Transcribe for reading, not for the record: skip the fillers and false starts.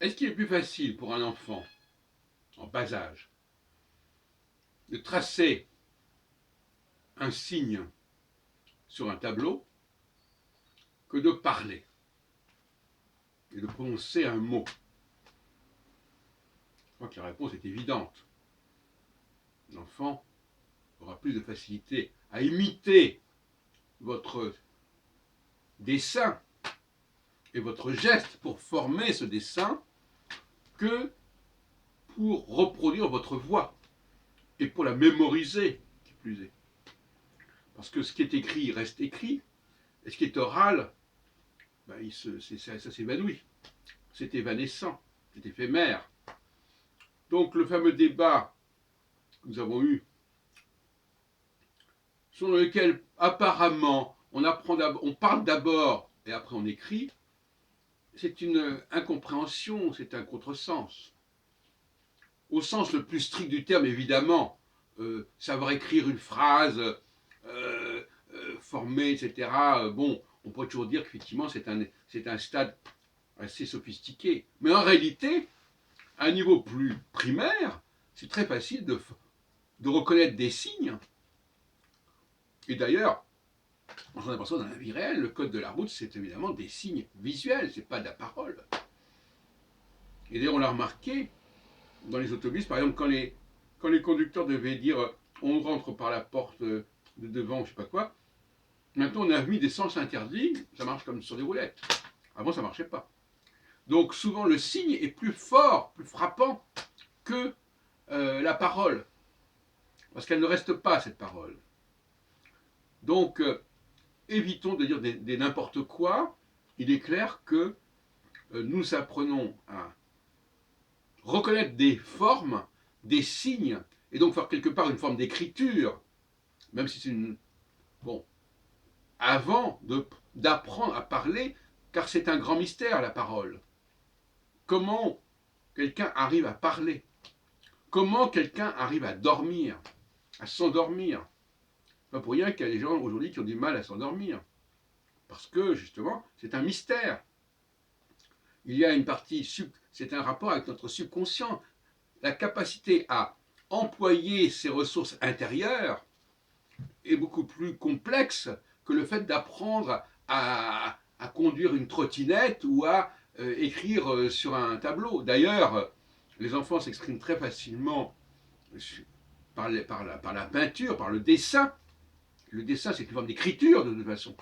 Est-ce qu'il est plus facile pour un enfant en bas âge de tracer un signe sur un tableau que de parler et de prononcer un mot? Je crois que la réponse est évidente. L'enfant aura plus de facilité à imiter votre dessin et votre geste pour former ce dessin que pour reproduire votre voix et pour la mémoriser, qui plus est. Parce que ce qui est écrit reste écrit, et ce qui est oral, ben, ça s'évanouit. C'est évanescent, c'est éphémère. Donc le fameux débat que nous avons eu, sur lequel apparemment on parle d'abord et après on écrit, c'est une incompréhension, c'est un contresens. Au sens le plus strict du terme, évidemment, savoir écrire une phrase, former, etc. Bon, on peut toujours dire qu'effectivement c'est un stade assez sophistiqué. Mais en réalité, à un niveau plus primaire, c'est très facile de reconnaître des signes. Et d'ailleurs, on s'en aperçoit dans la vie réelle, le code de la route, c'est évidemment des signes visuels, c'est pas de la parole. Et d'ailleurs, on l'a remarqué dans les autobus, par exemple, quand les conducteurs devaient dire on rentre par la porte de devant, je sais pas quoi, maintenant on a mis des sens interdits, ça marche comme sur des roulettes. Avant, ça marchait pas. Donc souvent, le signe est plus fort, plus frappant que la parole, parce qu'elle ne reste pas, cette parole. Donc, évitons de dire des n'importe quoi. Il est clair que nous apprenons à reconnaître des formes, des signes, et donc faire quelque part une forme d'écriture, même si c'est une... Bon, avant d'apprendre à parler, car c'est un grand mystère, la parole. Comment quelqu'un arrive à parler? Comment quelqu'un arrive à dormir, à s'endormir? Pas pour rien qu'il y a des gens aujourd'hui qui ont du mal à s'endormir. Parce que, justement, c'est un mystère. Il y a une partie, c'est un rapport avec notre subconscient. La capacité à employer ses ressources intérieures est beaucoup plus complexe que le fait d'apprendre à conduire une trottinette ou à écrire sur un tableau. D'ailleurs, les enfants s'expriment très facilement par la peinture, par le dessin. Le dessin, c'est une forme d'écriture de toute façon.